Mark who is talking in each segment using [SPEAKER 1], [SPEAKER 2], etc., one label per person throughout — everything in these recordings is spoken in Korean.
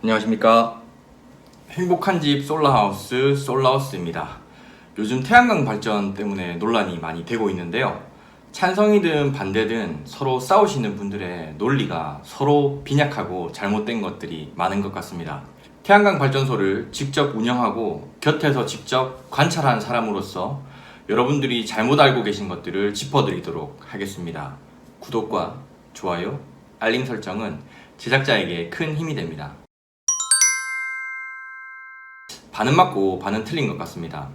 [SPEAKER 1] 안녕하십니까. 행복한 집 솔라하우스 솔라우스입니다. 요즘 태양광 발전 때문에 논란이 많이 되고 있는데요. 찬성이든 반대든 서로 싸우시는 분들의 논리가 서로 빈약하고 잘못된 것들이 많은 것 같습니다. 태양광 발전소를 직접 운영하고 곁에서 직접 관찰한 사람으로서 여러분들이 잘못 알고 계신 것들을 짚어드리도록 하겠습니다. 구독과 좋아요, 알림 설정은 제작자에게 큰 힘이 됩니다. 반은 맞고 반은 틀린 것 같습니다.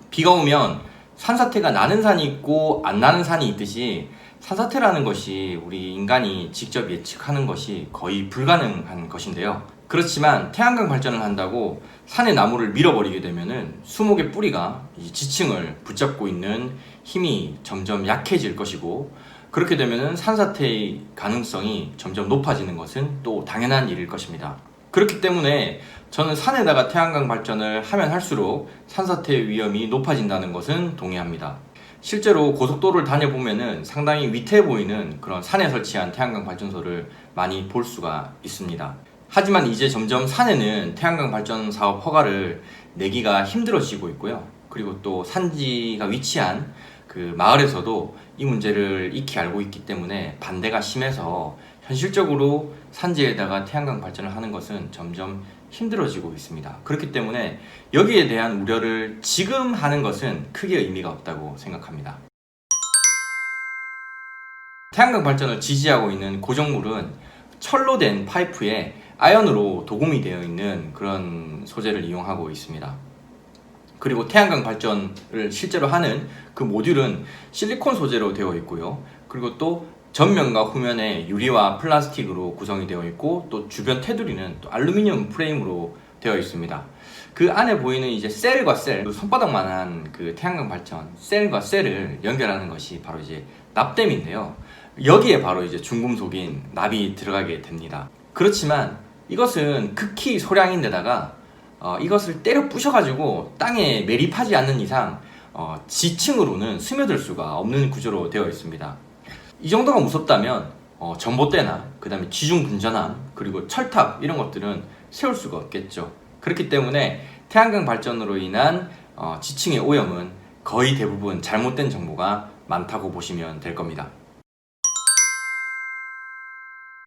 [SPEAKER 1] 비가 오면 산사태가 나는 산이 있고 안 나는 산이 있듯이 산사태라는 것이 우리 인간이 직접 예측하는 것이 거의 불가능한 것인데요. 그렇지만 태양광 발전을 한다고 산의 나무를 밀어버리게 되면은 수목의 뿌리가 이 지층을 붙잡고 있는 힘이 점점 약해질 것이고, 그렇게 되면은 산사태의 가능성이 점점 높아지는 것은 또 당연한 일일 것입니다. 그렇기 때문에 저는 산에다가 태양광 발전을 하면 할수록 산사태의 위험이 높아진다는 것은 동의합니다. 실제로 고속도로를 다녀보면은 상당히 위태해 보이는 그런 산에 설치한 태양광 발전소를 많이 볼 수가 있습니다. 하지만 이제 점점 산에는 태양광 발전 사업 허가를 내기가 힘들어지고 있고요. 그리고 또 산지가 위치한 그 마을에서도 이 문제를 익히 알고 있기 때문에 반대가 심해서 현실적으로 산지에다가 태양광 발전을 하는 것은 점점 힘들어지고 있습니다. 그렇기 때문에 여기에 대한 우려를 지금 하는 것은 크게 의미가 없다고 생각합니다. 태양광 발전을 지지하고 있는 고정물은 철로 된 파이프에 아연으로 도금이 되어 있는 그런 소재를 이용하고 있습니다. 그리고 태양광 발전을 실제로 하는 그 모듈은 실리콘 소재로 되어 있고요. 그리고 또 전면과 후면에 유리와 플라스틱으로 구성이 되어 있고, 또 주변 테두리는 또 알루미늄 프레임으로 되어 있습니다. 그 안에 보이는 이제 셀과 셀, 손바닥만한 그 태양광 발전 셀과 셀을 연결하는 것이 바로 이제 납땜인데요. 여기에 바로 이제 중금속인 납이 들어가게 됩니다. 그렇지만 이것은 극히 소량인데다가 이것을 때려 부셔가지고 땅에 매립하지 않는 이상 지층으로는 스며들 수가 없는 구조로 되어 있습니다. 이 정도가 무섭다면 전봇대나 그 다음에 지중분전함, 그리고 철탑 이런 것들은 세울 수가 없겠죠. 그렇기 때문에 태양광 발전으로 인한 지층의 오염은 거의 대부분 잘못된 정보가 많다고 보시면 될 겁니다.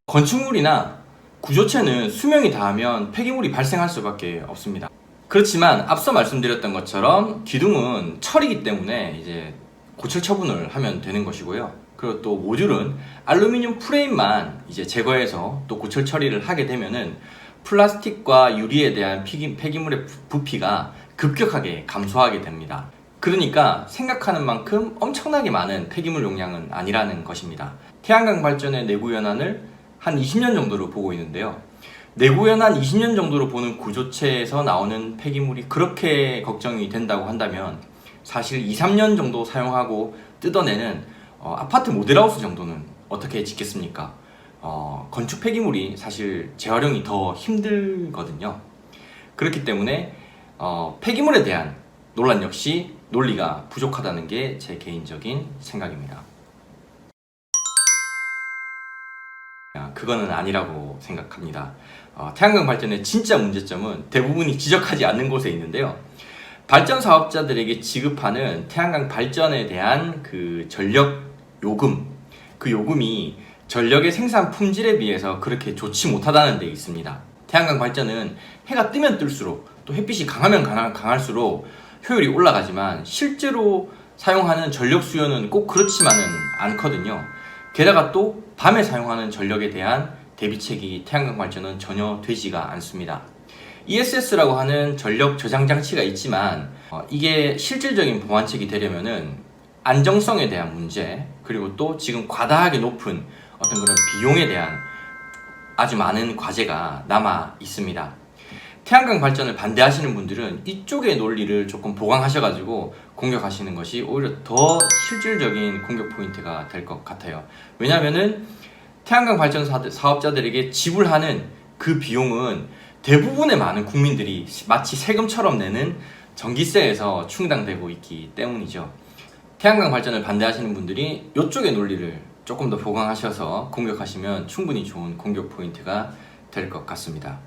[SPEAKER 1] 건축물이나 구조체는 수명이 다하면 폐기물이 발생할 수밖에 없습니다. 그렇지만 앞서 말씀드렸던 것처럼 기둥은 철이기 때문에 이제 고철 처분을 하면 되는 것이고요. 그리고 또 모듈은 알루미늄 프레임만 이제 제거해서 또 고철 처리를 하게 되면은 플라스틱과 유리에 대한 폐기물의 부피가 급격하게 감소하게 됩니다. 그러니까 생각하는 만큼 엄청나게 많은 폐기물 용량은 아니라는 것입니다. 태양광 발전의 내구 연한을 한 20년 정도로 보고 있는데요. 내구 연한 20년 정도로 보는 구조체에서 나오는 폐기물이 그렇게 걱정이 된다고 한다면 사실 2, 3년 정도 사용하고 뜯어내는 아파트 모델하우스 정도는 어떻게 짓겠습니까? 건축 폐기물이 사실 재활용이 더 힘들거든요. 그렇기 때문에 폐기물에 대한 논란 역시 논리가 부족하다는 게 제 개인적인 생각입니다. 그거는 아니라고 생각합니다. 태양광 발전의 진짜 문제점은 대부분이 지적하지 않는 곳에 있는데요. 발전 사업자들에게 지급하는 태양광 발전에 대한 그 전력 요금, 그 요금이 전력의 생산 품질에 비해서 그렇게 좋지 못하다는 데 있습니다. 태양광 발전은 해가 뜨면 뜰수록, 또 햇빛이 강하면 강할수록 효율이 올라가지만 실제로 사용하는 전력 수요는 꼭 그렇지만은 않거든요. 게다가 또 밤에 사용하는 전력에 대한 대비책이 태양광 발전은 전혀 되지가 않습니다. ESS라고 하는 전력 저장 장치가 있지만 이게 실질적인 보완책이 되려면은 안정성에 대한 문제, 그리고 또 지금 과다하게 높은 어떤 그런 비용에 대한 아주 많은 과제가 남아 있습니다. 태양광 발전을 반대하시는 분들은 이쪽의 논리를 조금 보강하셔가지고 공격하시는 것이 오히려 더 실질적인 공격 포인트가 될 것 같아요. 왜냐하면은 태양광 발전 사업자들에게 지불하는 그 비용은 대부분의 많은 국민들이 마치 세금처럼 내는 전기세에서 충당되고 있기 때문이죠. 태양광 발전을 반대하시는 분들이 이쪽의 논리를 조금 더 보강하셔서 공격하시면 충분히 좋은 공격 포인트가 될 것 같습니다.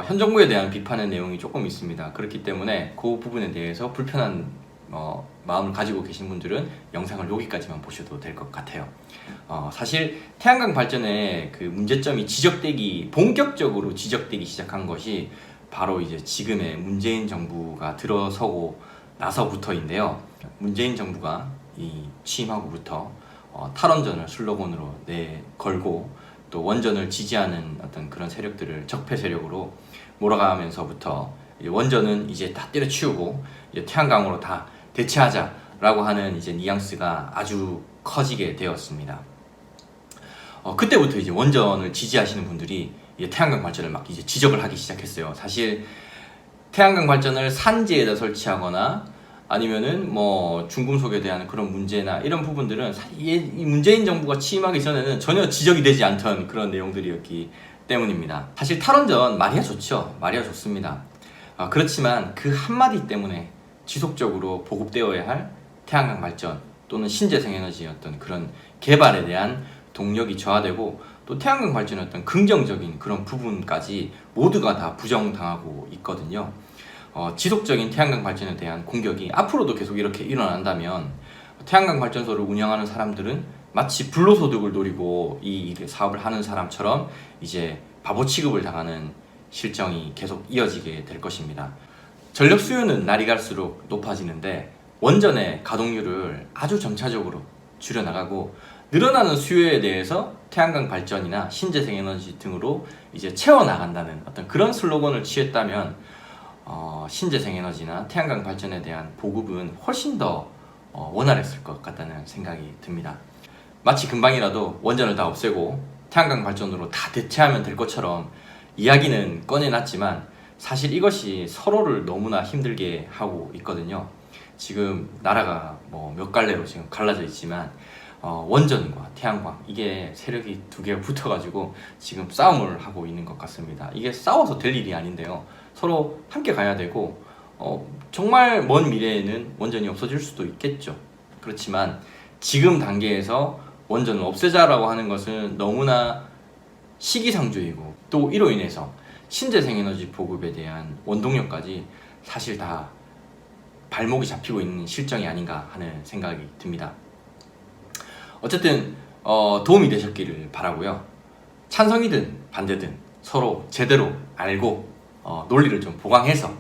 [SPEAKER 1] 현 정부에 대한 비판의 내용이 조금 있습니다. 그렇기 때문에 그 부분에 대해서 불편한 마음을 가지고 계신 분들은 영상을 여기까지만 보셔도 될 것 같아요. 사실 태양광 발전의 그 문제점이 본격적으로 지적되기 시작한 것이 바로 이제 지금의 문재인 정부가 들어서고 나서부터인데요. 문재인 정부가 이 취임하고부터 탈원전을 슬로건으로 내걸고 또 원전을 지지하는 어떤 그런 세력들을 적폐 세력으로 몰아가면서부터 원전은 이제 다 때려치우고 이제 태양광으로 다 대체하자라고 하는 이제 뉘앙스가 아주 커지게 되었습니다. 그때부터 이제 원전을 지지하시는 분들이 이제 태양광 발전을 막 이제 지적을 하기 시작했어요. 사실 태양광 발전을 산지에다 설치하거나 아니면은 뭐 중금속에 대한 그런 문제나 이런 부분들은 이 문재인 정부가 취임하기 전에는 전혀 지적이 되지 않던 그런 내용들이었기 때문입니다. 사실 탈원전 말이야 좋죠. 말이야 좋습니다. 그렇지만 그 한마디 때문에 지속적으로 보급되어야 할 태양광 발전 또는 신재생에너지의 어떤 그런 개발에 대한 동력이 저하되고 또 태양광 발전의 어떤 긍정적인 그런 부분까지 모두가 다 부정당하고 있거든요. 지속적인 태양광 발전에 대한 공격이 앞으로도 계속 이렇게 일어난다면 태양광 발전소를 운영하는 사람들은 마치 불로소득을 노리고 이 사업을 하는 사람처럼 이제 바보 취급을 당하는 실정이 계속 이어지게 될 것입니다. 전력 수요는 날이 갈수록 높아지는데 원전의 가동률을 아주 점차적으로 줄여나가고 늘어나는 수요에 대해서 태양광 발전이나 신재생에너지 등으로 이제 채워나간다는 어떤 그런 슬로건을 취했다면 신재생에너지나 태양광 발전에 대한 보급은 훨씬 더 원활했을 것 같다는 생각이 듭니다. 마치 금방이라도 원전을 다 없애고 태양광 발전으로 다 대체하면 될 것처럼 이야기는 꺼내놨지만 사실 이것이 서로를 너무나 힘들게 하고 있거든요. 지금 나라가 뭐 몇 갈래로 지금 갈라져 있지만 원전과 태양광 이게 세력이 두 개가 붙어가지고 지금 싸움을 하고 있는 것 같습니다. 이게 싸워서 될 일이 아닌데요. 서로 함께 가야 되고 정말 먼 미래에는 원전이 없어질 수도 있겠죠. 그렇지만 지금 단계에서 원전을 없애자라고 하는 것은 너무나 시기상조이고 또 이로 인해서 신재생에너지 보급에 대한 원동력까지 사실 다 발목이 잡히고 있는 실정이 아닌가 하는 생각이 듭니다. 어쨌든 도움이 되셨기를 바라고요. 찬성이든 반대든 서로 제대로 알고 논리를 좀 보강해서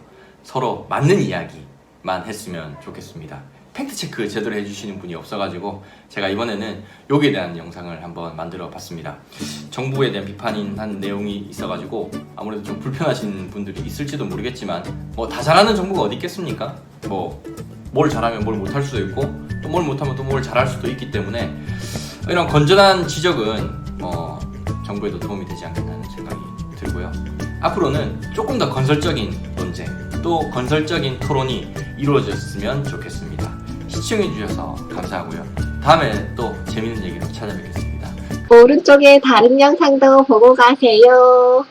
[SPEAKER 1] 서로 맞는 이야기만 했으면 좋겠습니다. 팩트체크 제대로 해주시는 분이 없어가지고 제가 이번에는 여기에 대한 영상을 한번 만들어 봤습니다. 정부에 대한 비판한 내용이 있어가지고 아무래도 좀 불편하신 분들이 있을지도 모르겠지만 뭐 다 잘하는 정부가 어디 있겠습니까? 뭐 뭘 잘하면 뭘 못할 수도 있고 또 뭘 못하면 또 뭘 잘할 수도 있기 때문에 이런 건전한 지적은 정부에도 도움이 되지 않겠다는 생각이 들고요. 앞으로는 조금 더 건설적인 논쟁 또 건설적인 토론이 이루어졌으면 좋겠습니다. 시청해주셔서 감사하고요. 다음에 또 재밌는 얘기로 찾아뵙겠습니다.
[SPEAKER 2] 오른쪽에 다른 영상도 보고 가세요.